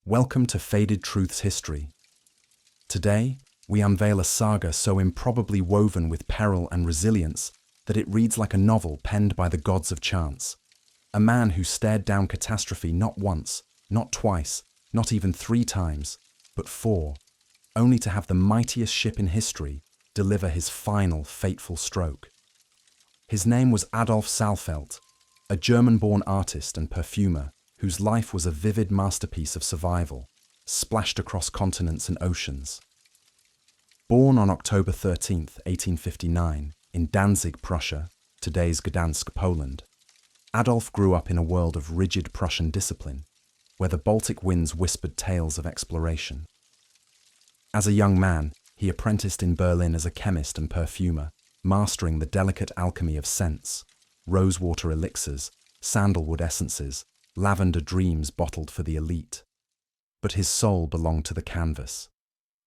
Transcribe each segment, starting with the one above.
Welcome to Faded Truth's History. Today, we unveil a saga so improbably woven with peril and resilience that it reads like a novel penned by the gods of chance. A man who stared down catastrophe not once, not twice, not even 3 times, but 4, only to have the mightiest ship in history deliver his final fateful stroke. His name was Adolf Saalfeldt, a German-born artist and perfumer whose life was a vivid masterpiece of survival, splashed across continents and oceans. Born on October 13, 1859, in Danzig, Prussia, today's Gdansk, Poland, Adolf grew up in a world of rigid Prussian discipline, where the Baltic winds whispered tales of exploration. As a young man, he apprenticed in Berlin as a chemist and perfumer, mastering the delicate alchemy of scents, rosewater elixirs, sandalwood essences, lavender dreams bottled for the elite. But his soul belonged to the canvas.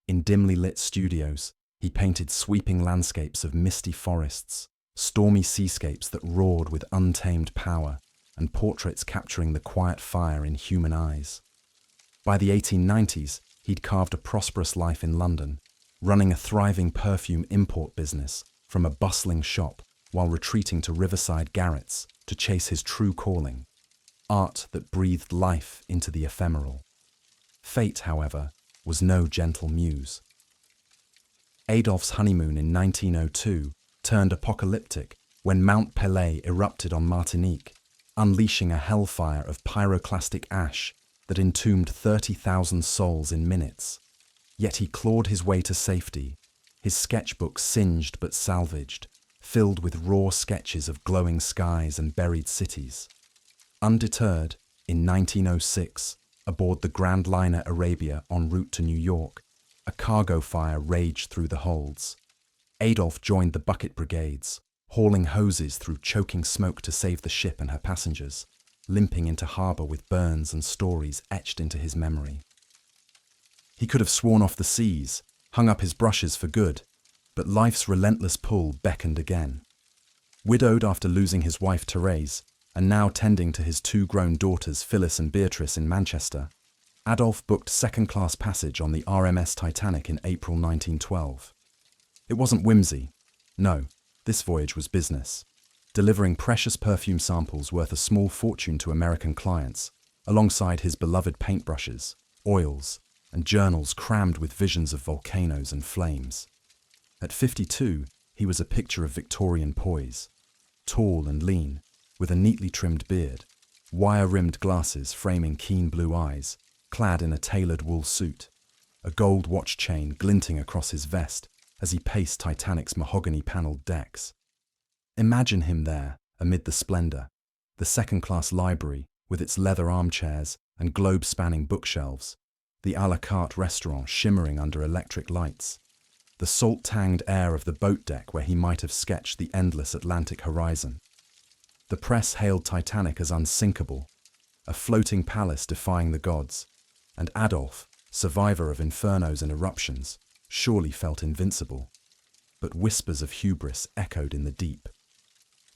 In dimly lit studios, he painted sweeping landscapes of misty forests, stormy seascapes that roared with untamed power, and portraits capturing the quiet fire in human eyes. By the 1890s, he'd carved a prosperous life in London, running a thriving perfume import business from a bustling shop while retreating to riverside garrets to chase his true calling, art that breathed life into the ephemeral. Fate, however, was no gentle muse. Adolf's honeymoon in 1902 turned apocalyptic when Mount Pelée erupted on Martinique, unleashing a hellfire of pyroclastic ash that entombed 30,000 souls in minutes. Yet he clawed his way to safety, his sketchbook singed but salvaged, filled with raw sketches of glowing skies and buried cities. Undeterred, in 1906, aboard the Grand Liner Arabia en route to New York, a cargo fire raged through the holds. Adolf joined the bucket brigades, hauling hoses through choking smoke to save the ship and her passengers, limping into harbour with burns and stories etched into his memory. He could have sworn off the seas, hung up his brushes for good, but life's relentless pull beckoned again. Widowed after losing his wife Therese, and now tending to his 2 grown daughters Phyllis and Beatrice in Manchester, Adolf booked second-class passage on the RMS Titanic in April 1912. It wasn't whimsy. No, this voyage was business, delivering precious perfume samples worth a small fortune to American clients, alongside his beloved paintbrushes, oils, and journals crammed with visions of volcanoes and flames. At 52, he was a picture of Victorian poise, tall and lean, with a neatly trimmed beard, wire-rimmed glasses framing keen blue eyes, clad in a tailored wool suit, a gold watch chain glinting across his vest as he paced Titanic's mahogany-panelled decks. Imagine him there, amid the splendour, the second-class library with its leather armchairs and globe-spanning bookshelves, the à la carte restaurant shimmering under electric lights, the salt-tanged air of the boat deck where he might have sketched the endless Atlantic horizon. The press hailed Titanic as unsinkable, a floating palace defying the gods, and Adolf, survivor of infernos and eruptions, surely felt invincible. But whispers of hubris echoed in the deep.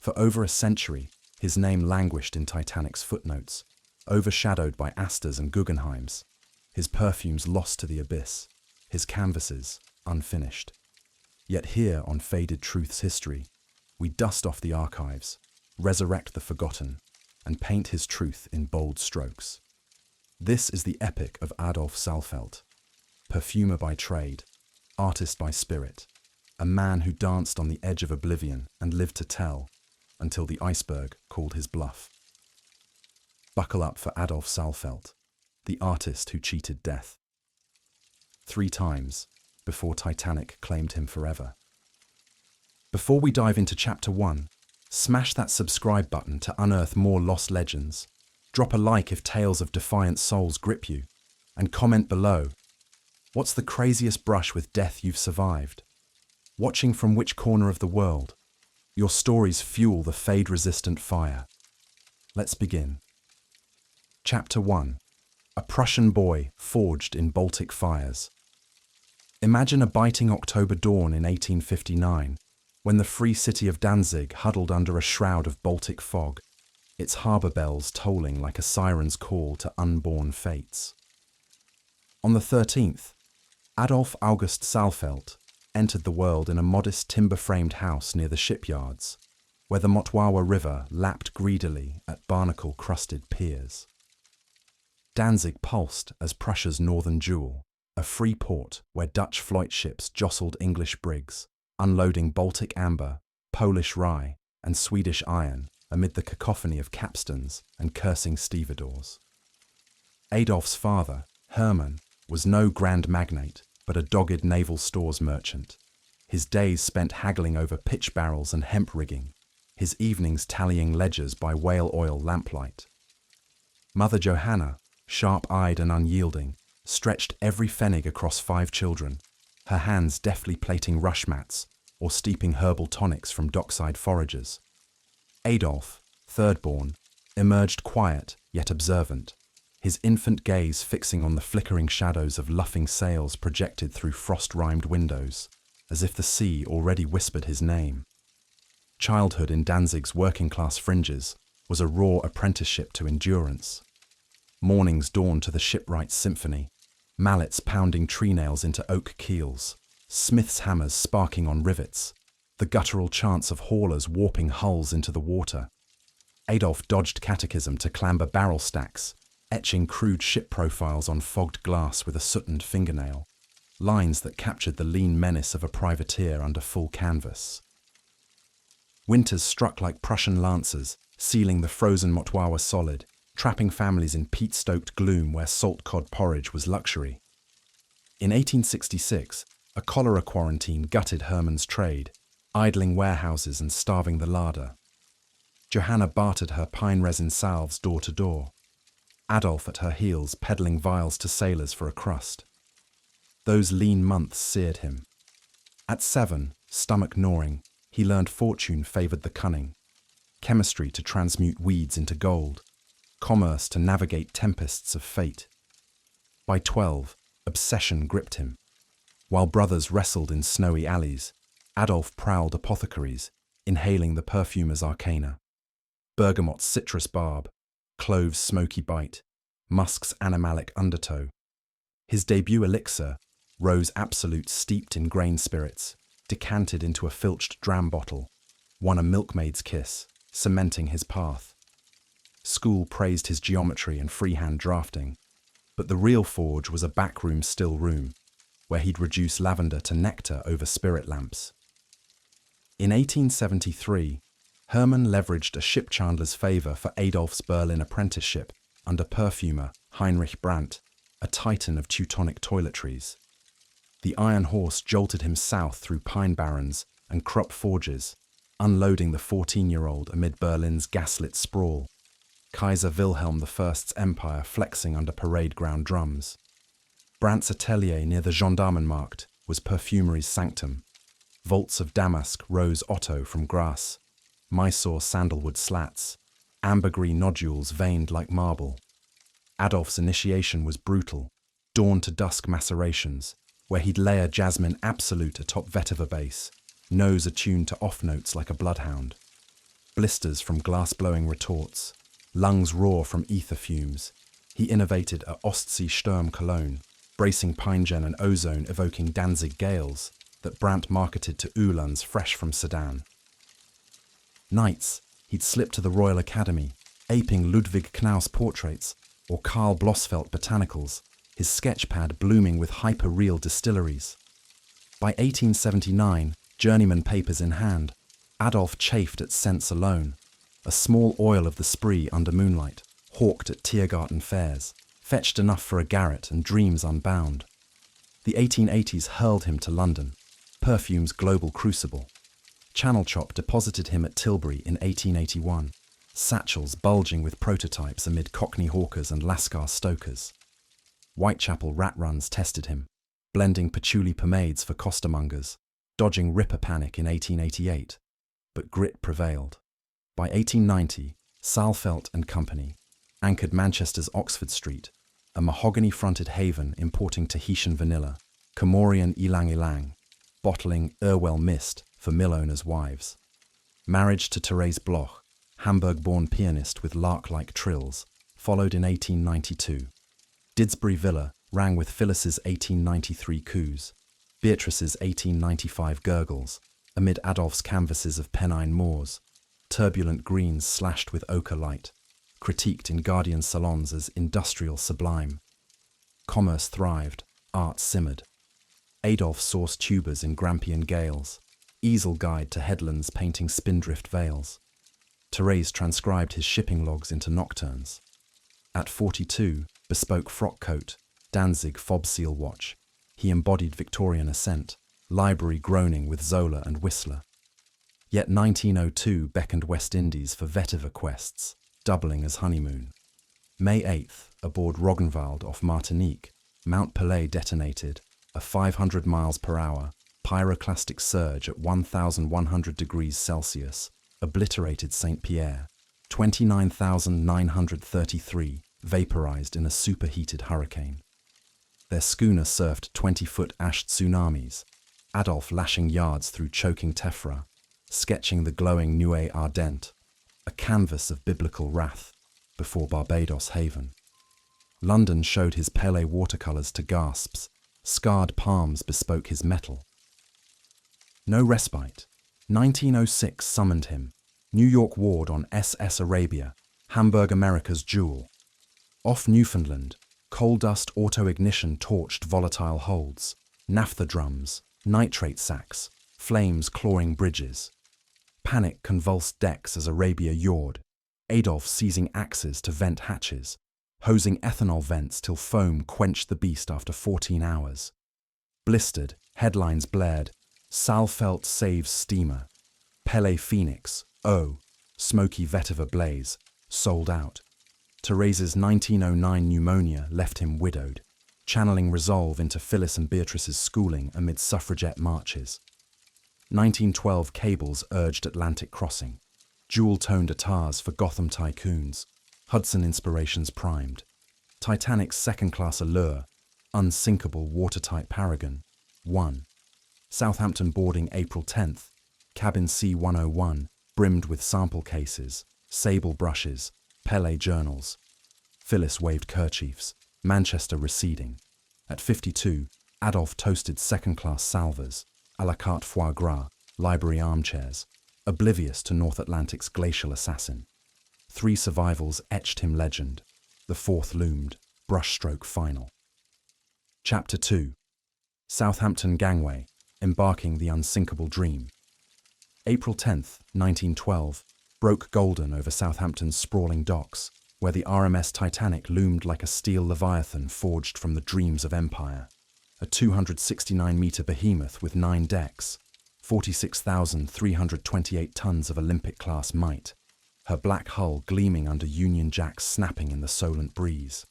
For over a century, his name languished in Titanic's footnotes, overshadowed by Astors and Guggenheims, his perfumes lost to the abyss, his canvases unfinished. Yet here on Faded Truth's History, we dust off the archives, resurrect the forgotten, and paint his truth in bold strokes. This is the epic of Adolf Saalfeldt, perfumer by trade, artist by spirit, a man who danced on the edge of oblivion and lived to tell, until the iceberg called his bluff. Buckle up for Adolf Saalfeldt, the artist who cheated death. 3 times, before Titanic claimed him forever. Before we dive into Chapter 1, smash that subscribe button to unearth more lost legends. Drop a like if tales of defiant souls grip you. And comment below. What's the craziest brush with death you've survived? Watching from which corner of the world? Your stories fuel the fade-resistant fire. Let's begin. Chapter 1. A Prussian boy forged in Baltic fires. Imagine a biting October dawn in 1859, when the free city of Danzig huddled under a shroud of Baltic fog, its harbour bells tolling like a siren's call to unborn fates. On the 13th, Adolf August Saalfeldt entered the world in a modest timber-framed house near the shipyards, where the Motwawa River lapped greedily at barnacle-crusted piers. Danzig pulsed as Prussia's northern jewel, a free port where Dutch Floyd ships jostled English brigs, unloading Baltic amber, Polish rye, and Swedish iron amid the cacophony of capstans and cursing stevedores. Adolf's father, Hermann, was no grand magnate, but a dogged naval stores merchant. His days spent haggling over pitch barrels and hemp rigging, his evenings tallying ledgers by whale oil lamplight. Mother Johanna, sharp-eyed and unyielding, stretched every pfennig across 5 children, her hands deftly plating rush mats or steeping herbal tonics from dockside foragers. Adolf, third-born, emerged quiet yet observant, his infant gaze fixing on the flickering shadows of luffing sails projected through frost-rimed windows, as if the sea already whispered his name. Childhood in Danzig's working-class fringes was a raw apprenticeship to endurance. Mornings dawned to the shipwright's symphony, mallets pounding tree nails into oak keels, smiths' hammers sparking on rivets, the guttural chants of haulers warping hulls into the water. Adolf dodged catechism to clamber barrel stacks, etching crude ship profiles on fogged glass with a sootened fingernail, lines that captured the lean menace of a privateer under full canvas. Winters struck like Prussian lancers, sealing the frozen Motwawa solid, trapping families in peat-stoked gloom where salt cod porridge was luxury. In 1866, a cholera quarantine gutted Hermann's trade, idling warehouses and starving the larder. Johanna bartered her pine resin salves door to door, Adolf at her heels peddling vials to sailors for a crust. Those lean months seared him. At 7, stomach gnawing, he learned fortune favoured the cunning, chemistry to transmute weeds into gold, commerce to navigate tempests of fate. By 12, obsession gripped him. While brothers wrestled in snowy alleys, Adolf prowled apothecaries, inhaling the perfumer's arcana. Bergamot's citrus barb, cloves' smoky bite, musk's animalic undertow. His debut elixir, rose absolute steeped in grain spirits, decanted into a filched dram bottle, won a milkmaid's kiss, cementing his path. School praised his geometry and freehand drafting, but the real forge was a backroom still room, where he'd reduce lavender to nectar over spirit lamps. In 1873, Hermann leveraged a ship chandler's favour for Adolf's Berlin apprenticeship under perfumer Heinrich Brandt, a titan of Teutonic toiletries. The iron horse jolted him south through pine barrens and Krupp forges, unloading the 14-year-old amid Berlin's gaslit sprawl, Kaiser Wilhelm I's empire flexing under parade ground drums. Brandt's atelier near the Gendarmenmarkt was perfumery's sanctum. Vaults of damask rose Otto from grass, Mysore sandalwood slats, ambergris nodules veined like marble. Adolf's initiation was brutal, dawn to dusk macerations, where he'd layer jasmine absolute atop vetiver base, nose attuned to off notes like a bloodhound. Blisters from glass-blowing retorts, lungs raw from ether fumes. He innovated a Ostsee Sturm cologne, bracing pine-gen and ozone evoking Danzig gales that Brandt marketed to Uhlans fresh from Sedan. Nights, he'd slip to the Royal Academy, aping Ludwig Knaus portraits or Karl Blossfeldt botanicals, his sketchpad blooming with hyper-real distilleries. By 1879, journeyman papers in hand, Adolf chafed at scents alone, a small oil of the spree under moonlight, hawked at Tiergarten fairs, fetched enough for a garret and dreams unbound. The 1880s hurled him to London, perfume's global crucible. Channel Chop deposited him at Tilbury in 1881, satchels bulging with prototypes amid Cockney hawkers and Lascar stokers. Whitechapel rat runs tested him, blending patchouli pomades for costermongers, dodging Ripper panic in 1888, but grit prevailed. By 1890, Saalfeldt and Company anchored Manchester's Oxford Street, a mahogany-fronted haven importing Tahitian vanilla, Comorian ylang-ylang, bottling Irwell mist for mill owners' wives. Marriage to Therese Bloch, Hamburg-born pianist with lark-like trills, followed in 1892. Didsbury Villa rang with Phyllis's 1893 coups, Beatrice's 1895 gurgles, amid Adolph's canvases of Pennine moors, turbulent greens slashed with ochre light, critiqued in Guardian salons as industrial sublime. Commerce thrived, art simmered. Adolph sourced tubers in Grampian gales, easel guide to headlands painting spindrift veils. Therese transcribed his shipping logs into nocturnes. At 42, bespoke frock coat, Danzig fob seal watch, he embodied Victorian ascent, library groaning with Zola and Whistler. Yet 1902 beckoned West Indies for vetiver quests, doubling as honeymoon. May 8th, aboard Roggenwald off Martinique, Mount Pelée detonated, a 500 miles per hour, pyroclastic surge at 1,100 degrees Celsius, obliterated St. Pierre, 29,933 vaporized in a superheated hurricane. Their schooner surfed 20-foot ash tsunamis, Adolph lashing yards through choking tephra, sketching the glowing Nuée Ardente, a canvas of biblical wrath, before Barbados haven. London showed his Pelé watercolors to gasps, scarred palms bespoke his metal. No respite. 1906 summoned him, New York ward on SS Arabia, Hamburg America's jewel. Off Newfoundland, coal dust auto-ignition torched volatile holds, naphtha drums, nitrate sacks, flames clawing bridges. Panic convulsed decks as Arabia yawed, Adolph seizing axes to vent hatches, hosing ethanol vents till foam quenched the beast after 14 hours. Blistered, headlines blared, Saalfeldt saves steamer. Pelé Phoenix, smoky vetiver blaze, sold out. Therese's 1909 pneumonia left him widowed, channeling resolve into Phyllis and Beatrice's schooling amid suffragette marches. 1912 cables urged Atlantic crossing, jewel-toned atars for Gotham tycoons, Hudson inspirations primed. Titanic's second-class allure, unsinkable watertight paragon, 1. Southampton boarding April 10th, cabin C-101, brimmed with sample cases, sable brushes, Pelé journals. Phyllis waved kerchiefs, Manchester receding. At 52, Adolph toasted second-class salvers, à la carte foie gras, library armchairs, oblivious to North Atlantic's glacial assassin. 3 survivals etched him legend. The 4th loomed, brushstroke final. Chapter 2. Southampton gangway, embarking the unsinkable dream. April 10th, 1912, broke golden over Southampton's sprawling docks, where the RMS Titanic loomed like a steel leviathan forged from the dreams of empire. A 269-metre behemoth with 9 decks, 46,328 tons of Olympic-class might, her black hull gleaming under Union Jacks snapping in the Solent breeze.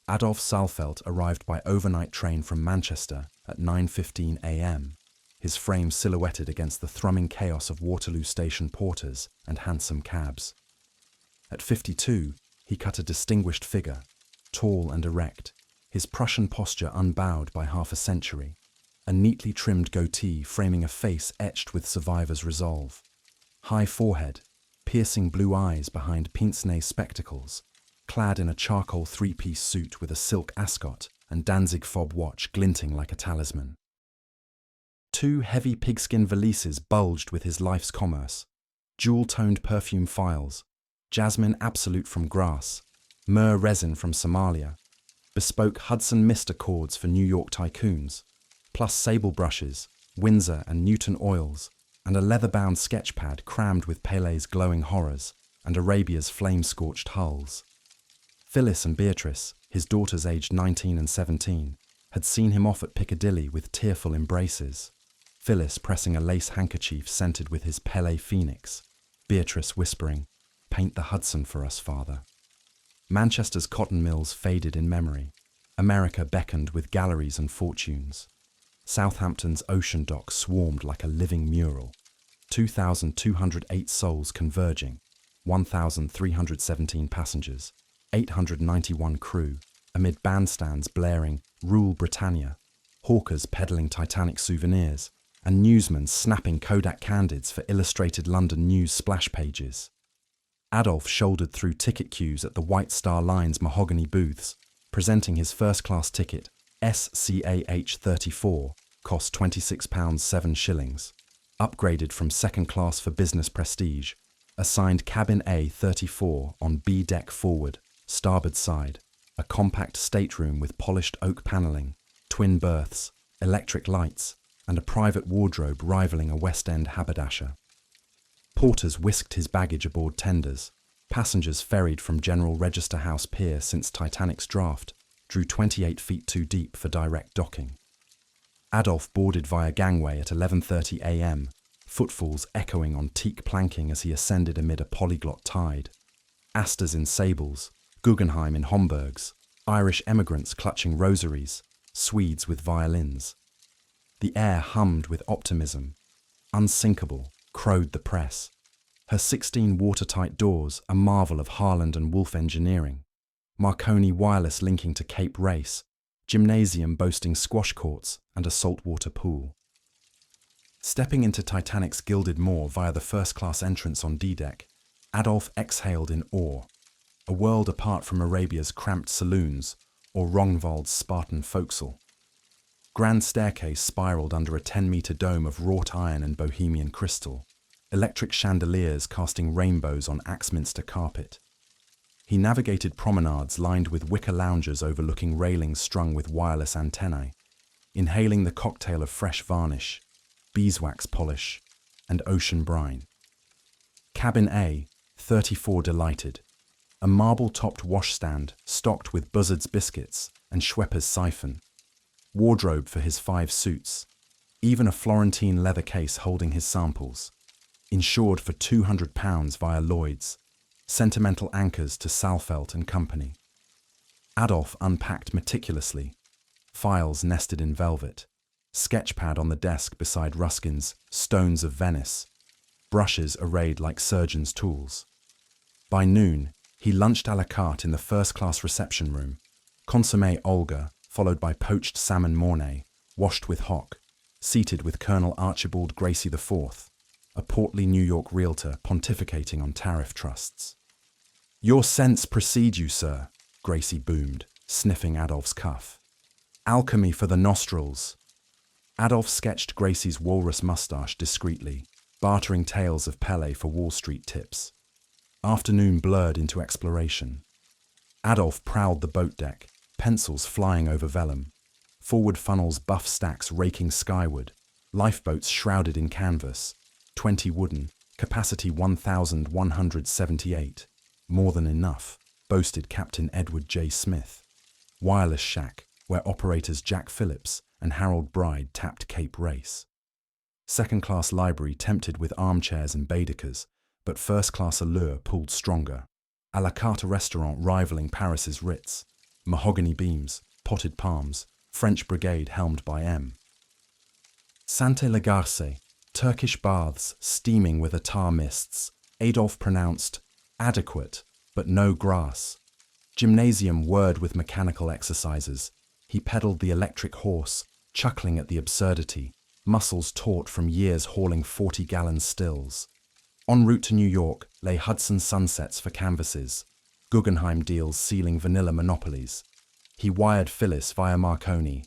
Adolph Saalfeldt arrived by overnight train from Manchester at 9:15 a.m., his frame silhouetted against the thrumming chaos of Waterloo Station porters and hansom cabs. At 52, he cut a distinguished figure, tall and erect, his Prussian posture unbowed by half a century, a neatly trimmed goatee framing a face etched with survivor's resolve. High forehead, piercing blue eyes behind pince-nez spectacles, clad in a charcoal 3-piece suit with a silk ascot and Danzig fob watch glinting like a talisman. 2 heavy pigskin valises bulged with his life's commerce, jewel-toned perfume vials, jasmine absolute from Grasse, myrrh resin from Somalia, bespoke Hudson Mist Accords for New York tycoons, plus sable brushes, Windsor and Newton oils, and a leather-bound sketchpad crammed with Pelé's glowing horrors and Arabia's flame-scorched hulls. Phyllis and Beatrice, his daughters aged 19 and 17, had seen him off at Piccadilly with tearful embraces. Phyllis pressing a lace handkerchief scented with his Pelé Phoenix, Beatrice whispering, "Paint the Hudson for us, father." Manchester's cotton mills faded in memory. America beckoned with galleries and fortunes. Southampton's ocean dock swarmed like a living mural. 2,208 souls converging, 1,317 passengers, 891 crew, amid bandstands blaring "Rule Britannia," hawkers peddling Titanic souvenirs, and newsmen snapping Kodak Candids for illustrated London news splash pages. Adolph shouldered through ticket queues at the White Star Line's mahogany booths, presenting his first-class ticket, SCAH 34, cost £26 7 shillings, upgraded from second class for business prestige, assigned cabin A34 on B deck forward, starboard side, a compact stateroom with polished oak panelling, twin berths, electric lights, and a private wardrobe rivaling a West End haberdasher. Porters whisked his baggage aboard tenders. Passengers ferried from General Register House Pier since Titanic's draft drew 28 feet too deep for direct docking. Adolf boarded via gangway at 11:30 a.m., footfalls echoing on teak planking as he ascended amid a polyglot tide. Asters in sables, Guggenheim in Homburgs, Irish emigrants clutching rosaries, Swedes with violins. The air hummed with optimism. Unsinkable, crowed the press. Her 16 watertight doors, a marvel of Harland and Wolff engineering. Marconi wireless linking to Cape Race, gymnasium boasting squash courts and a saltwater pool. Stepping into Titanic's gilded maw via the first-class entrance on D-deck, Adolf exhaled in awe. A world apart from Arabia's cramped saloons or Rongvald's Spartan forecastle. Grand staircase spiraled under a 10-meter dome of wrought iron and Bohemian crystal, electric chandeliers casting rainbows on Axminster carpet. He navigated promenades lined with wicker loungers overlooking railings strung with wireless antennae, inhaling the cocktail of fresh varnish, beeswax polish, and ocean brine. Cabin A, 34 delighted. A marble-topped washstand stocked with Buzzard's biscuits and Schwepper's siphon. Wardrobe for his 5 suits. Even a Florentine leather case holding his samples. Insured for £200 via Lloyd's. Sentimental anchors to Saalfeldt and Company. Adolf unpacked meticulously. Files nested in velvet. Sketchpad on the desk beside Ruskin's Stones of Venice. Brushes arrayed like surgeon's tools. By noon, he lunched à la carte in the first-class reception room. Consommé Olga, followed by poached salmon Mornay, washed with hock, seated with Colonel Archibald Gracie IV, a portly New York realtor pontificating on tariff trusts. "Your sense precede you, sir," Gracie boomed, sniffing Adolf's cuff. "Alchemy for the nostrils." Adolf sketched Gracie's walrus mustache discreetly, bartering tales of Pele for Wall Street tips. Afternoon blurred into exploration. Adolf prowled the boat deck, pencils flying over vellum, forward funnels buff stacks raking skyward, lifeboats shrouded in canvas, 20 wooden, capacity 1,178. More than enough, boasted Captain Edward J. Smith. Wireless shack, where operators Jack Phillips and Harold Bride tapped Cape Race. Second-class library tempted with armchairs and Baedekers, but first-class allure pulled stronger. A la carte restaurant rivaling Paris's Ritz. Mahogany beams, potted palms, French brigade helmed by M. Sante Lagarce, Turkish baths steaming with attar mists. Adolf pronounced, adequate, but no grass. Gymnasium whirred with mechanical exercises. He pedaled the electric horse, chuckling at the absurdity, muscles taut from years hauling 40-gallon stills. En route to New York lay Hudson sunsets for canvases, Guggenheim deals sealing vanilla monopolies. He wired Phyllis via Marconi.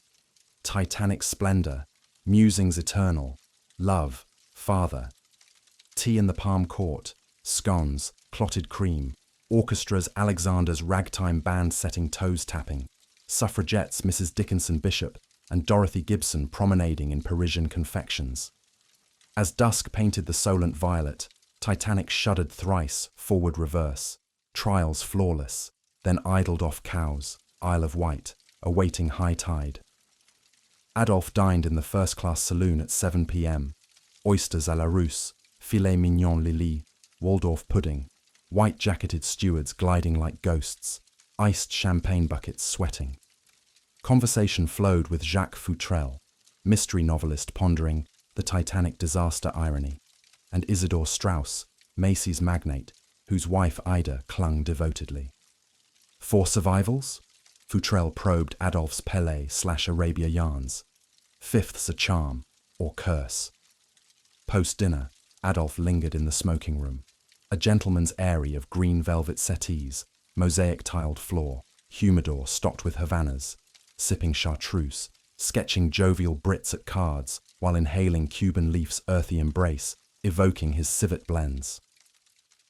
Titanic splendor, musings eternal, love, father. Tea in the Palm Court, scones, clotted cream, orchestras Alexander's ragtime band setting toes tapping, suffragettes Mrs. Dickinson Bishop and Dorothy Gibson promenading in Parisian confections. As dusk painted the Solent violet, Titanic shuddered thrice, forward reverse, trials flawless, then idled off cows, Isle of Wight, awaiting high tide. Adolf dined in the first-class saloon at 7 p.m. Oysters à la Russe, filet mignon Lily, Waldorf pudding, white-jacketed stewards gliding like ghosts, iced champagne buckets sweating. Conversation flowed with Jacques Futrelle, mystery novelist pondering the Titanic disaster irony, and Isidore Strauss, Macy's magnate, whose wife Ida clung devotedly. 4 survivals? Futrelle probed Adolf's Pele/Arabia yarns. 5th's a charm, or curse. Post-dinner, Adolf lingered in the smoking room, a gentleman's airy of green velvet settees, mosaic-tiled floor, humidor stocked with Havanas, sipping chartreuse, sketching jovial Brits at cards while inhaling Cuban Leaf's earthy embrace, evoking his civet blends.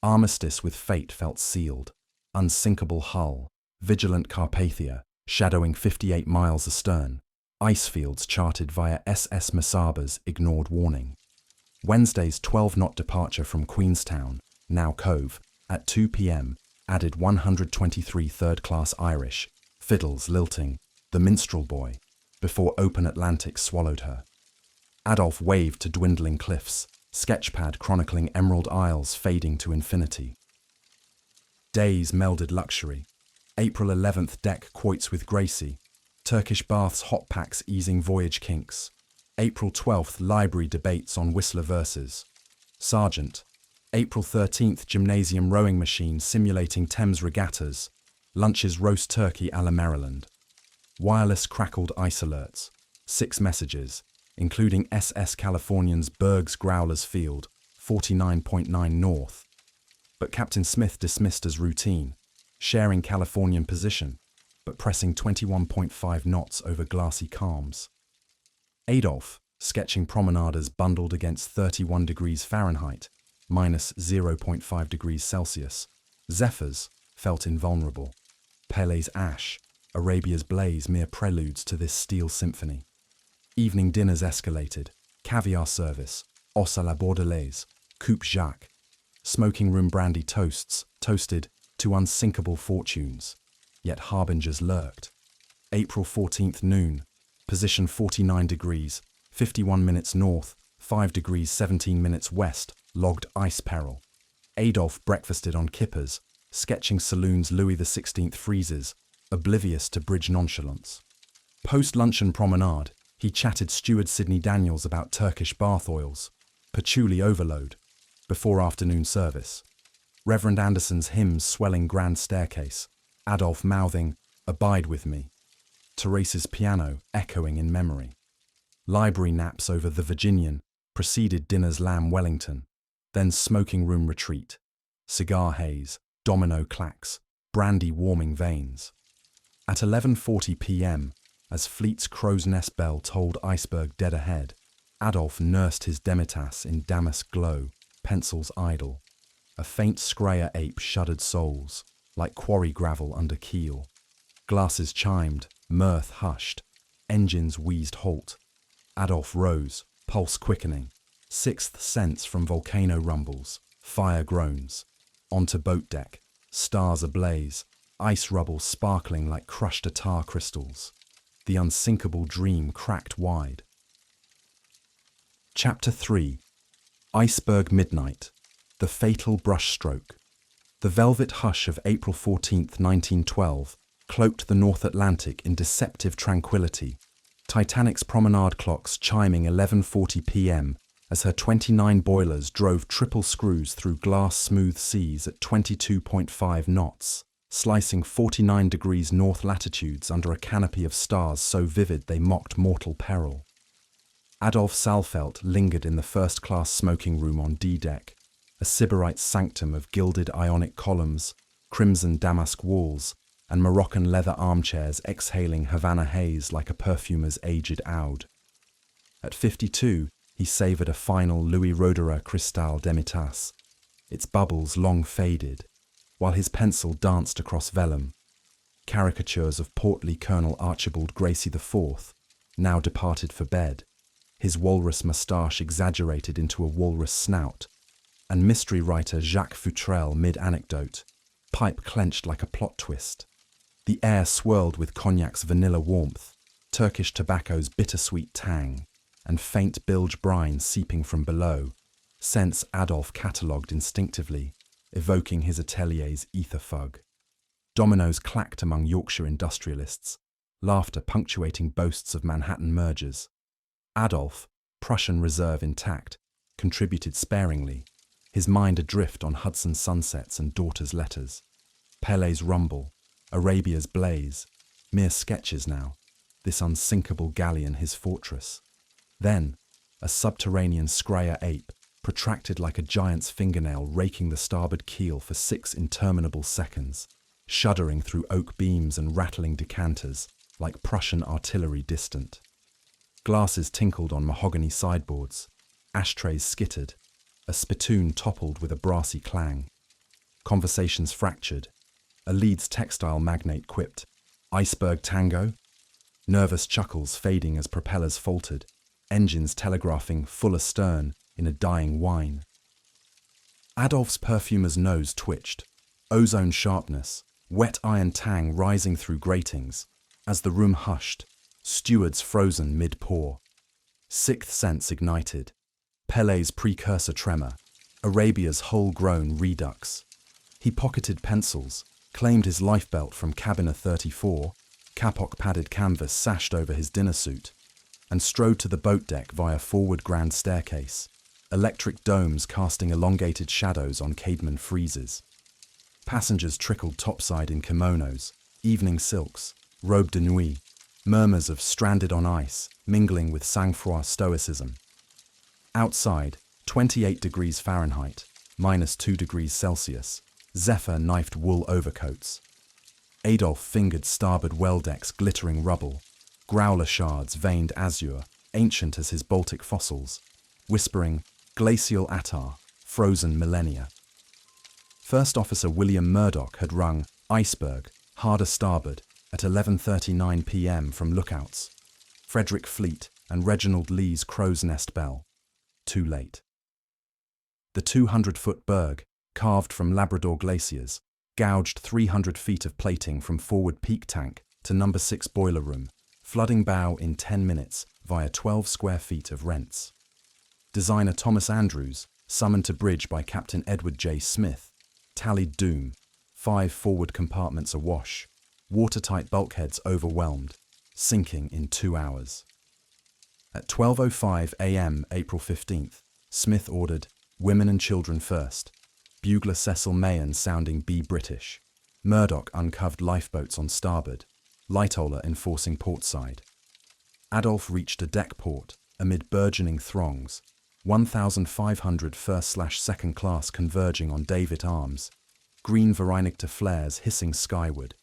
Armistice with fate felt sealed. Unsinkable hull, vigilant Carpathia, shadowing 58 miles astern. Ice fields charted via SS Mesaba's ignored warning. Wednesday's 12-knot departure from Queenstown, now Cove, at 2 p.m. added 123 third-class Irish, fiddles lilting, the minstrel boy, before open Atlantic swallowed her. Adolf waved to dwindling cliffs, sketchpad chronicling Emerald Isles fading to infinity. Days melded luxury. April 11th deck quoits with Gracie. Turkish baths hot packs easing voyage kinks. April 12th library debates on Whistler verses. Sargent. April 13th gymnasium rowing machine simulating Thames regattas. Lunches roast turkey a la Maryland. Wireless crackled ice alerts. 6 messages, including SS Californian's Berg's Growlers Field, 49.9 north. But Captain Smith dismissed as routine, sharing Californian position, but pressing 21.5 knots over glassy calms. Adolf, sketching promenaders bundled against 31 degrees Fahrenheit, minus 0.5 degrees Celsius. Zephyrs felt invulnerable. Pele's ash, Arabia's blaze mere preludes to this steel symphony. Evening dinners escalated. Caviar service, os à la bordelaise, coupe Jacques. Smoking room brandy toasts, toasted to unsinkable fortunes. Yet harbingers lurked. April 14th noon, position 49 degrees, 51 minutes north, 5 degrees 17 minutes west, logged ice peril. Adolf breakfasted on kippers, sketching saloons Louis XVI freezers, oblivious to bridge nonchalance. Post-luncheon promenade, he chatted steward Sidney Daniels about Turkish bath oils, patchouli overload, before afternoon service. Reverend Anderson's hymns swelling grand staircase, Adolf mouthing, "Abide with me." Teresa's piano echoing in memory. Library naps over the Virginian preceded dinner's lamb Wellington, then smoking room retreat. Cigar haze, domino clacks, brandy warming veins. At 11:40 p.m., as Fleet's crow's nest bell tolled iceberg dead ahead, Adolf nursed his demitasse in damask glow, pencils idle. A faint scryer ape shuddered souls, like quarry gravel under keel. Glasses chimed, mirth hushed, engines wheezed halt. Adolf rose, pulse quickening, sixth sense from volcano rumbles, fire groans. Onto boat deck, stars ablaze, ice rubble sparkling like crushed tar crystals. The unsinkable dream cracked wide. Chapter 3. Iceberg Midnight. The Fatal Brushstroke. The velvet hush of April 14, 1912, cloaked the North Atlantic in deceptive tranquility, Titanic's promenade clocks chiming 11:40 p.m. as her 29 boilers drove triple screws through glass-smooth seas at 22.5 knots, slicing 49 degrees north latitudes under a canopy of stars so vivid they mocked mortal peril. Adolf Saalfeldt lingered in the first-class smoking room on D-deck, a sybarite sanctum of gilded Ionic columns, crimson damask walls, and Moroccan leather armchairs exhaling Havana haze like a perfumer's aged oud. At 52, he savoured a final Louis Roederer Cristal demitasse, its bubbles long faded, while his pencil danced across vellum. Caricatures of portly Colonel Archibald Gracie IV, now departed for bed, his walrus moustache exaggerated into a walrus snout, and mystery writer Jacques Futrelle mid-anecdote, pipe clenched like a plot twist. The air swirled with cognac's vanilla warmth, Turkish tobacco's bittersweet tang, and faint bilge brine seeping from below, scents Adolf catalogued instinctively, evoking his atelier's ether fug. Dominoes clacked among Yorkshire industrialists, laughter punctuating boasts of Manhattan mergers. Adolf, Prussian reserve intact, contributed sparingly, his mind adrift on Hudson sunsets and daughters' letters. Pele's rumble, Arabia's blaze, mere sketches now, this unsinkable galleon his fortress. Then, a subterranean scryer ape, protracted like a giant's fingernail raking the starboard keel for 6 interminable seconds, shuddering through oak beams and rattling decanters, like Prussian artillery distant. Glasses tinkled on mahogany sideboards, ashtrays skittered, a spittoon toppled with a brassy clang. Conversations fractured. A Leeds textile magnate quipped, "Iceberg tango?" Nervous chuckles fading as propellers faltered, engines telegraphing full astern in a dying whine. Adolph's perfumer's nose twitched, ozone sharpness, wet iron tang rising through gratings. As the room hushed, stewards frozen mid-pour. Sixth sense ignited. Pelé's precursor tremor, Arabia's whole-grown redux. He pocketed pencils, claimed his lifebelt from Cabiner 34, kapok-padded canvas sashed over his dinner suit, and strode to the boat deck via forward grand staircase, electric domes casting elongated shadows on Caedmon friezes. Passengers trickled topside in kimonos, evening silks, robe de nuit, murmurs of stranded on ice, mingling with sang-froid stoicism. Outside, 28 degrees Fahrenheit, -2 degrees Celsius, Zephyr knifed wool overcoats. Adolf fingered starboard well-deck's glittering rubble, growler shards veined azure, ancient as his Baltic fossils, whispering, glacial attar, frozen millennia. First Officer William Murdoch had rung "Iceberg," harder starboard, at 11:39 p.m. from lookouts. Frederick Fleet and Reginald Lee's crow's nest bell. Too late. The 200-foot berg, carved from Labrador glaciers, gouged 300 feet of plating from forward peak tank to number 6 boiler room, flooding bow in 10 minutes via 12 square feet of rents. Designer Thomas Andrews, summoned to bridge by Captain Edward J. Smith, tallied doom, 5 forward compartments awash, watertight bulkheads overwhelmed, sinking in 2 hours. At 12:05 a.m. April 15th, Smith ordered, "Women and children first." Bugler Cecil Mahan sounding B British. Murdoch uncovered lifeboats on starboard, Lightoller enforcing portside. Adolf reached a deck port amid burgeoning throngs, 1,500 first/second class converging on David Arms, green Vereinigte flares hissing skyward,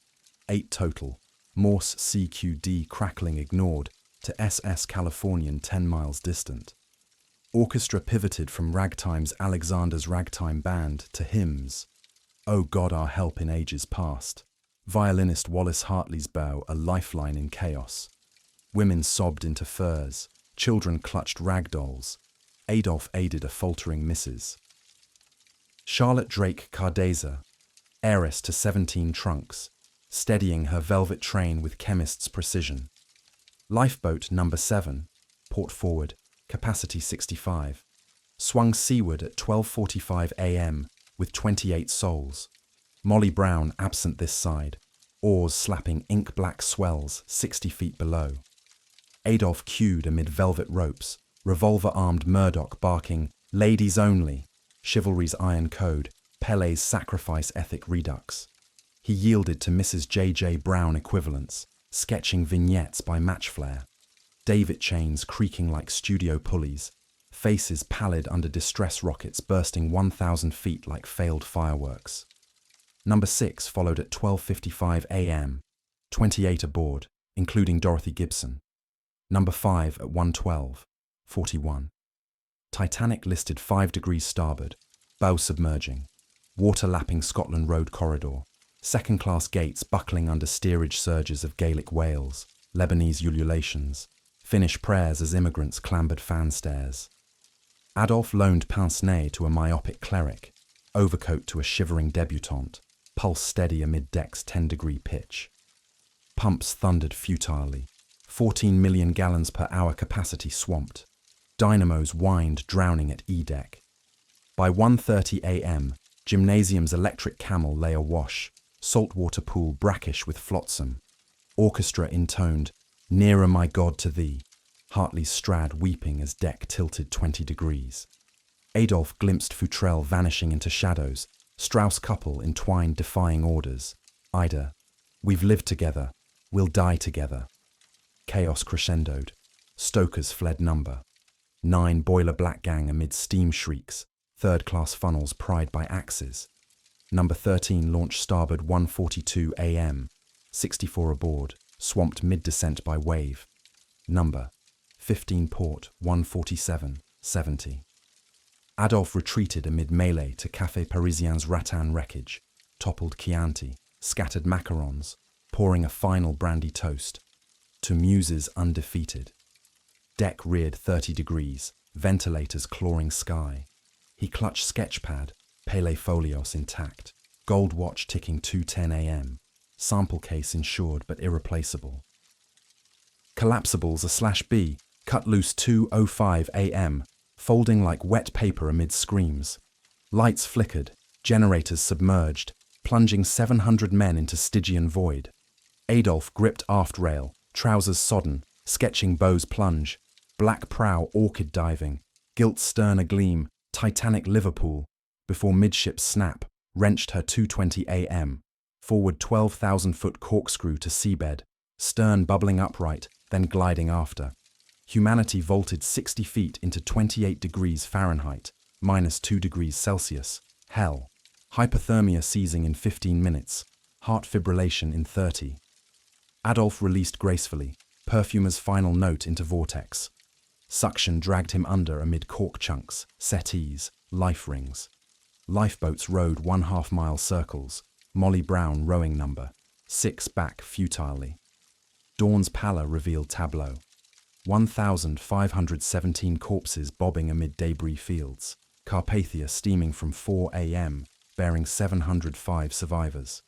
8 total, Morse CQD crackling ignored to SS Californian 10 miles distant. Orchestra pivoted from Ragtime's Alexander's Ragtime Band to hymns, "O God Our Help in Ages Past," violinist Wallace Hartley's bow a lifeline in chaos. Women sobbed into furs, children clutched rag dolls. Adolf aided a faltering missus. Charlotte Drake Cardeza, heiress to 17 trunks, steadying her velvet train with chemist's precision. Lifeboat number 7, port forward, capacity 65, swung seaward at 12:45 a.m. with 28 souls. Molly Brown absent this side, oars slapping ink-black swells 60 feet below. Adolf queued amid velvet ropes, revolver-armed Murdoch barking, "Ladies only," chivalry's iron code, Pelé's sacrifice ethic redux. He yielded to Mrs. J.J. Brown equivalents, sketching vignettes by match flare. Davit chains creaking like studio pulleys, faces pallid under distress rockets bursting 1,000 feet like failed fireworks. Number 6 followed at 12:55 a.m., 28 aboard, including Dorothy Gibson. Number 5 at 1:12, 41. Titanic listed 5 degrees starboard, bow submerging, water lapping Scotland Road corridor, second-class gates buckling under steerage surges of Gaelic wails, Lebanese ululations, Finnish prayers as immigrants clambered fan stairs. Adolf loaned pince-nez to a myopic cleric, overcoat to a shivering debutante, pulse steady amid deck's 10-degree pitch. Pumps thundered futilely, 14 million gallons per hour capacity swamped. Dynamos whined drowning at E-deck. By 1:30 a.m., Gymnasium's electric camel lay awash, saltwater pool brackish with flotsam. Orchestra intoned, "Nearer my God to thee," Hartley's Strad weeping as deck tilted 20 degrees. Adolf glimpsed Futrelle vanishing into shadows, Strauss couple entwined defying orders. Ida, "We've lived together, we'll die together." Chaos crescendoed. Stokers fled number. 9 boiler black gang amid steam shrieks, third-class funnels pried by axes. Number 13 launched starboard 1:42 a.m., 64 aboard, swamped mid-descent by wave. Number 15 port 1:47:70. Adolphe retreated amid melee to Café Parisien's rattan wreckage, toppled Chianti, scattered macarons, pouring a final brandy toast. To Muses undefeated. Deck reared 30 degrees, ventilators clawing sky. He clutched sketchpad, Pele folios intact, gold watch ticking 2:10 a.m., sample case insured but irreplaceable. Collapsibles a/B, cut loose 2:05 a.m., folding like wet paper amid screams. Lights flickered, generators submerged, plunging 700 men into Stygian void. Adolphe gripped aft rail, trousers sodden, sketching bows plunge, black prow orchid diving, gilt stern agleam, Titanic Liverpool, before midships snap, wrenched her 2:20 a.m., forward 12,000-foot corkscrew to seabed, stern bubbling upright, then gliding after. Humanity vaulted 60 feet into 28 degrees Fahrenheit, -2 degrees Celsius, hell. Hypothermia seizing in 15 minutes, heart fibrillation in 30. Adolphe released gracefully, perfumer's final note into vortex. Suction dragged him under amid cork chunks, settees, life rings. Lifeboats rowed 1/2 mile circles, Molly Brown rowing number 6 back futilely. Dawn's pallor revealed tableau. 1,517 corpses bobbing amid debris fields, Carpathia steaming from 4 a.m., bearing 705 survivors.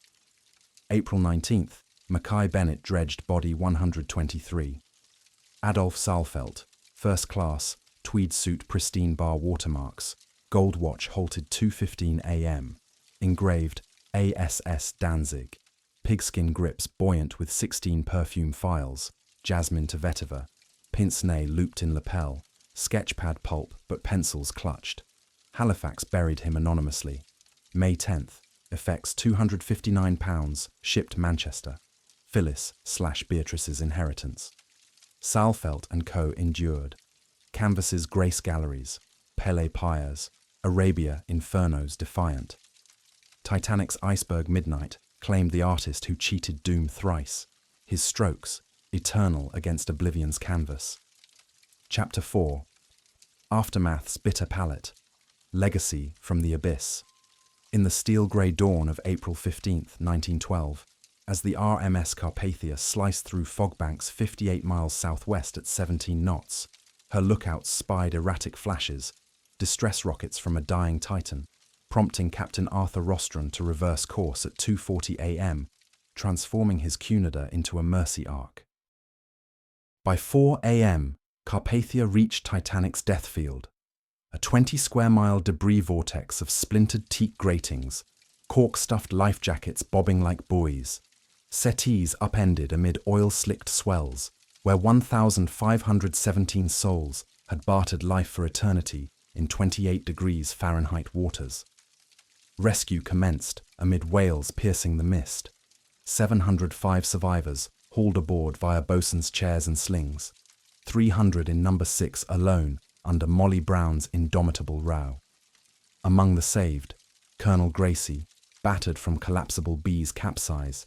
April 19th, Mackay Bennett dredged body 123. Adolphe Saalfeldt, first class, tweed suit pristine bar watermarks, gold watch halted 2:15 a.m., engraved ASS Danzig, pigskin grips buoyant with 16 perfume vials, jasmine to vetiver, pince-nez looped in lapel, sketchpad pulp but pencils clutched. Halifax buried him anonymously. May 10th, effects £259, shipped Manchester. Phyllis/Beatrice's inheritance. Saalfeldt and Co. endured. Canvases Grace Galleries, Pele Pyres, Arabia Infernos defiant. Titanic's Iceberg Midnight claimed the artist who cheated doom thrice. His strokes, eternal against oblivion's canvas. Chapter 4. Aftermath's bitter palate. Legacy from the abyss. In the steel-grey dawn of April 15th, 1912, as the RMS Carpathia sliced through fogbanks 58 miles southwest at 17 knots, her lookouts spied erratic flashes, distress rockets from a dying Titan, prompting Captain Arthur Rostron to reverse course at 2:40 a.m., transforming his Cunarder into a mercy arc. By 4 a.m., Carpathia reached Titanic's death field, a 20-square-mile debris vortex of splintered teak gratings, cork-stuffed life jackets bobbing like buoys, settees upended amid oil-slicked swells, where 1,517 souls had bartered life for eternity in 28 degrees Fahrenheit waters. Rescue commenced amid wails piercing the mist. 705 survivors hauled aboard via bosun's chairs and slings, 300 in number 6 alone under Molly Brown's indomitable row. Among the saved, Colonel Gracie, battered from collapsible B's capsize,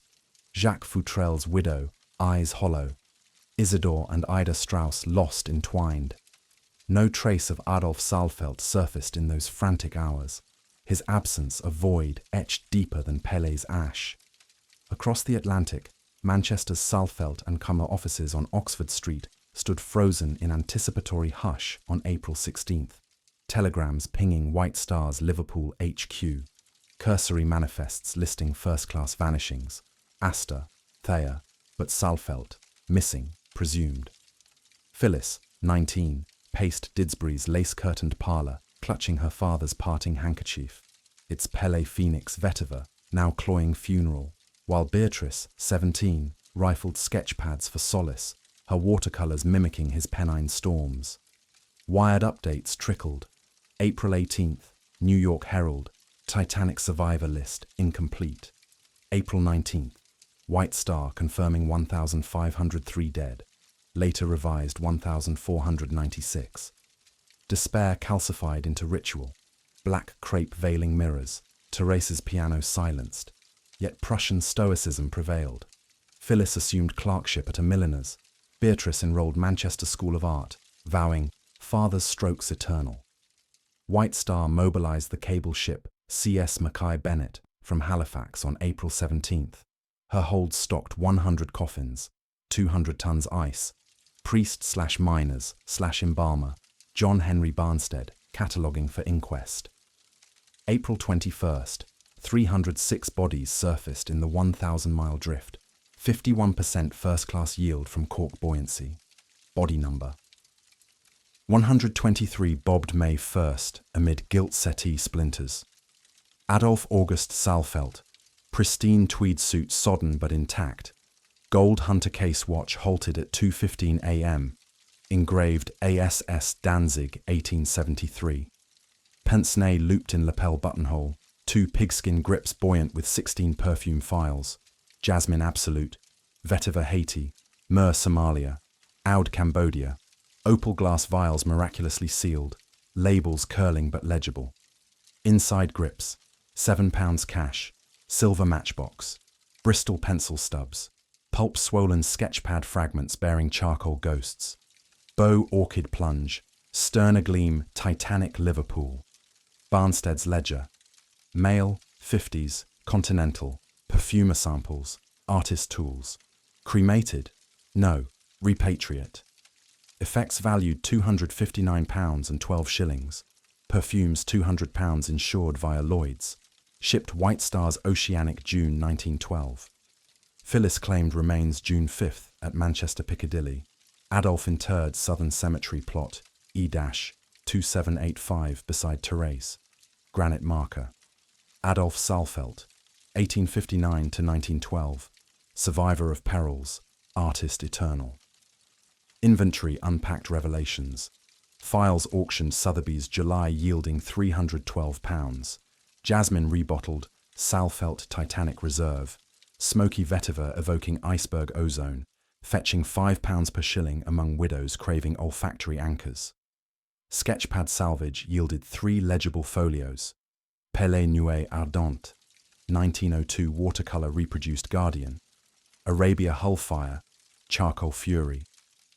Jacques Futrelle's widow, eyes hollow, Isidore and Ida Strauss lost entwined. No trace of Adolphe Saalfeldt surfaced in those frantic hours, his absence a void etched deeper than Pele's ash. Across the Atlantic, Manchester's Saalfeldt and Cummer offices on Oxford Street stood frozen in anticipatory hush on April 16th, telegrams pinging White Star's Liverpool HQ, cursory manifests listing first-class vanishings, Astor, Thayer, but Saalfeldt, missing, presumed. Phyllis, 19, paced Didsbury's lace-curtained parlour, clutching her father's parting handkerchief, its Pele Phoenix vetiver now cloying funeral, while Beatrice, 17, rifled sketchpads for solace, her watercolours mimicking his Pennine storms. Wired updates trickled. April 18th, New York Herald, Titanic survivor list incomplete. April 19th, White Star confirming 1,503 dead, later revised 1,496. Despair calcified into ritual, black crepe veiling mirrors, Therese's piano silenced, yet Prussian stoicism prevailed. Phyllis assumed clerkship at a milliner's. Beatrice enrolled Manchester School of Art, vowing, "Father's strokes eternal." White Star mobilized the cable ship CS Mackay Bennett from Halifax on April 17th. Her holds stocked 100 coffins, 200 tons ice. Priest/miners/embalmer John Henry Barnstead, cataloguing for inquest. April 21st, 306 bodies surfaced in the 1,000-mile drift, 51% first-class yield from cork buoyancy. Body number 123 bobbed May 1st amid gilt settee splinters. Adolf August Saalfeldt, pristine tweed suit sodden but intact. Gold Hunter case watch halted at 2:15 a.m. Engraved ASS Danzig 1873. Pince-nez looped in lapel buttonhole. 2 pigskin grips buoyant with 16 perfume files. Jasmine Absolute. Vetiver Haiti. Myrrh Somalia. Oud Cambodia. Opal glass vials miraculously sealed. Labels curling but legible. Inside grips. £7 cash. Silver matchbox. Bristol pencil stubs. Pulp swollen sketchpad fragments bearing charcoal ghosts. Bow orchid plunge. Stern agleam Titanic Liverpool. Barnstead's ledger. Male, 50s, continental, perfumer samples, artist tools. Cremated? No, repatriate. Effects valued £259 and 12 shillings. Perfumes £200 insured via Lloyd's. Shipped White Star's Oceanic June 1912. Phyllis claimed remains June 5th at Manchester Piccadilly. Adolf interred Southern Cemetery plot E-2785 beside Therese. Granite marker. Adolf Saalfeldt, 1859 to 1912. Survivor of perils, artist eternal. Inventory unpacked revelations. Files auctioned Sotheby's July yielding £312. Jasmine rebottled, Saalfeldt Titanic Reserve. Smoky vetiver evoking iceberg ozone, fetching £5 per shilling among widows craving olfactory anchors. Sketchpad salvage yielded 3 legible folios. Pelle Nuée Ardente, 1902 watercolor reproduced Guardian. Arabia Hull Fire, Charcoal Fury.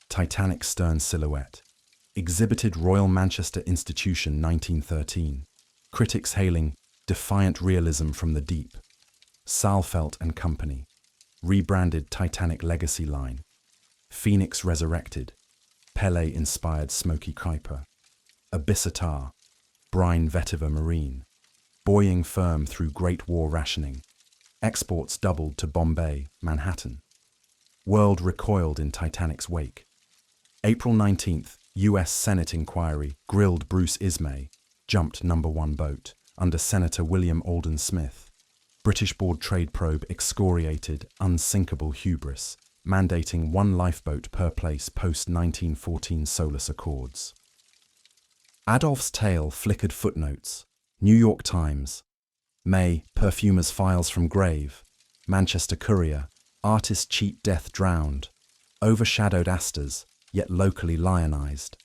Titanic Stern Silhouette. Exhibited Royal Manchester Institution 1913. Critics hailing defiant realism from the deep. Saalfeldt and Company. Rebranded Titanic Legacy line. Phoenix Resurrected. Pele-inspired Smoky Kuiper. Abyssatar. Brine Vetiver Marine. Buoying firm through Great War rationing. Exports doubled to Bombay, Manhattan. World recoiled in Titanic's wake. April 19th, U.S. Senate inquiry grilled Bruce Ismay, jumped #1 boat, under Senator William Alden Smith. British board trade probe excoriated unsinkable hubris, mandating 1 lifeboat per place post-1914 Solus Accords. Adolf's tale flickered footnotes. New York Times. May, Perfumer's files from grave. Manchester Courier. Artist cheat death drowned. Overshadowed asters, yet locally lionized.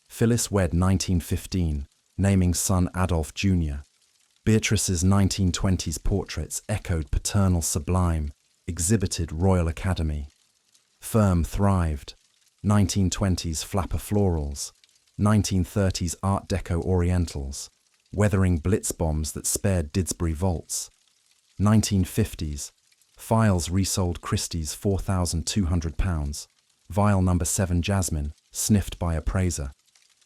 Phyllis wed 1915, naming son Adolf Jr. Beatrice's 1920s portraits echoed paternal sublime, exhibited Royal Academy. Firm thrived. 1920s flapper florals. 1930s Art Deco Orientals. Weathering blitz bombs that spared Didsbury vaults. 1950s. Files resold Christie's £4,200. Vial number 7 Jasmine, sniffed by appraiser.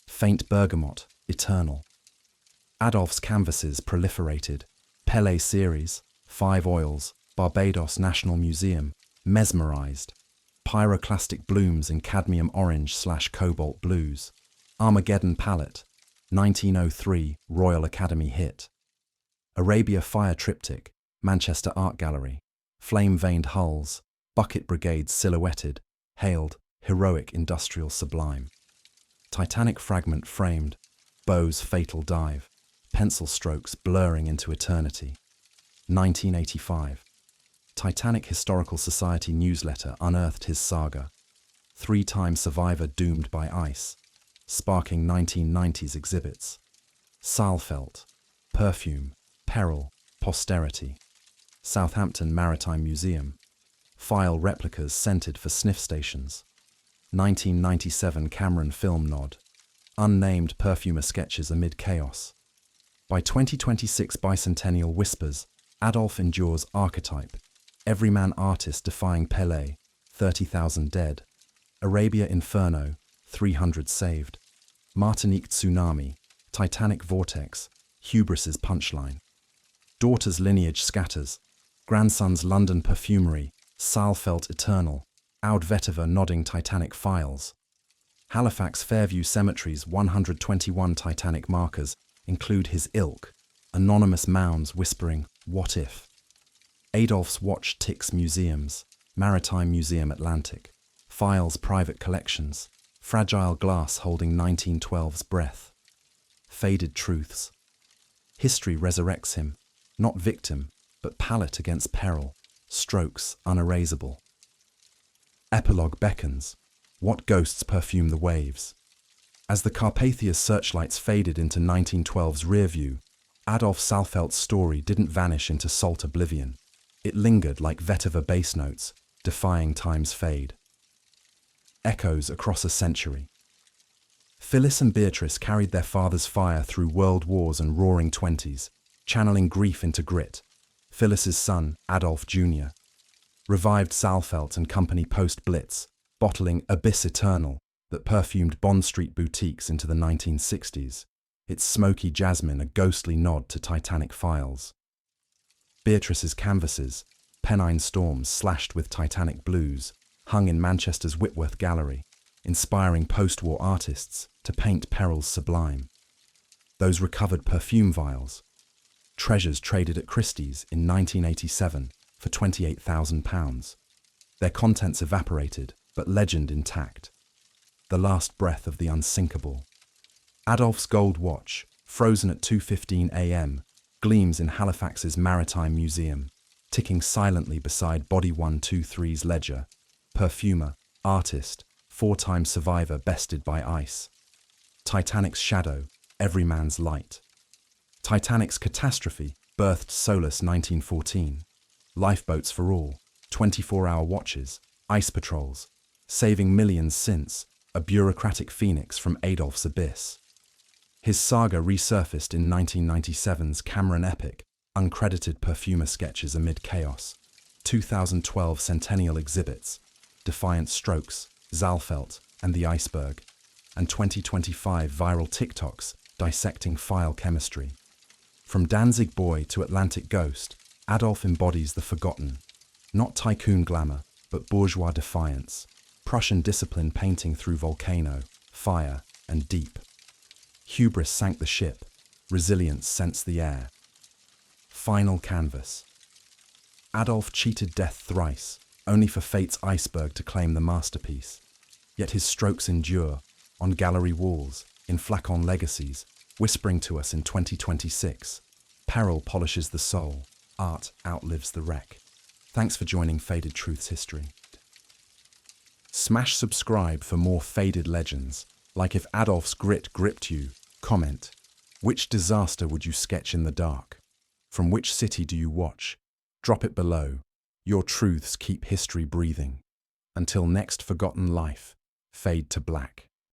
Faint bergamot, eternal. Adolf's canvases proliferated. Pele series, 5 oils, Barbados National Museum, mesmerized. Pyroclastic blooms in cadmium orange/cobalt blues. Armageddon palette, 1903 Royal Academy hit. Arabia Fire triptych, Manchester Art Gallery. Flame-veined hulls, bucket brigades silhouetted, hailed, heroic industrial sublime. Titanic fragment framed, Bow's fatal dive, pencil strokes blurring into eternity. 1985. Titanic Historical Society newsletter unearthed his saga. 3-time survivor doomed by ice, sparking 1990s exhibits. Saalfeldt, perfume, peril, Posterity. Southampton Maritime Museum. File replicas scented for sniff stations. 1997 Cameron film nod. Unnamed perfumer sketches amid chaos. By 2026 Bicentennial Whispers, Adolf endures archetype. Everyman artist defying Pelé, 30,000 dead. Arabia Inferno, 300 saved. Martinique Tsunami, Titanic Vortex, Hubris's punchline. Daughter's lineage scatters. Grandson's London perfumery, Saalfeldt eternal. Oud vetiver nodding Titanic files. Halifax Fairview Cemetery's 121 Titanic markers include his ilk, anonymous mounds whispering, "What if?" Adolph's watch ticks museums, Maritime Museum Atlantic, files private collections, fragile glass holding 1912's breath. Faded truths. History resurrects him, not victim, but pallet against peril, strokes unerasable. Epilogue beckons. What ghosts perfume the waves? As the Carpathia's searchlights faded into 1912's rear view, Adolf Saalfeldt's story didn't vanish into salt oblivion. It lingered like vetiver bass notes, defying time's fade. Echoes across a century. Phyllis and Beatrice carried their father's fire through world wars and roaring 20s, channeling grief into grit. Phyllis's son, Adolf Jr., revived Saalfeldt and Company post-Blitz, bottling Abyss Eternal that perfumed Bond Street boutiques into the 1960s, its smoky jasmine a ghostly nod to Titanic files. Beatrice's canvases, Pennine Storms slashed with Titanic blues, hung in Manchester's Whitworth Gallery, inspiring post-war artists to paint perils sublime. Those recovered perfume vials, treasures traded at Christie's in 1987 for £28,000. Their contents evaporated, but legend intact. The last breath of the unsinkable. Adolph's gold watch, frozen at 2:15 a.m., gleams in Halifax's Maritime Museum, ticking silently beside Body 123's ledger. Perfumer, artist, four-time survivor bested by ice. Titanic's shadow, every man's light. Titanic's catastrophe, birthed Solus 1914. Lifeboats for all, 24-hour watches, ice patrols, saving millions since, a bureaucratic phoenix from Adolph's abyss. His saga resurfaced in 1997's Cameron epic, uncredited perfumer sketches amid chaos, 2012 centennial exhibits, Defiant Strokes, Saalfeldt, and the Iceberg, and 2025 viral TikToks dissecting file chemistry. From Danzig Boy to Atlantic Ghost, Adolf embodies the forgotten, not tycoon glamour, but bourgeois defiance, Prussian discipline painting through volcano, fire, and deep. Hubris sank the ship, resilience sensed the air. Final canvas. Adolf cheated death thrice, only for fate's iceberg to claim the masterpiece. Yet his strokes endure, on gallery walls, in flacon legacies, whispering to us in 2026. Peril polishes the soul, art outlives the wreck. Thanks for joining Faded Truths History. Smash subscribe for more faded legends, like if Adolf's grit gripped you. Comment, which disaster would you sketch in the dark? From which city do you watch? Drop it below. Your truths keep history breathing. Until next forgotten life, fade to black.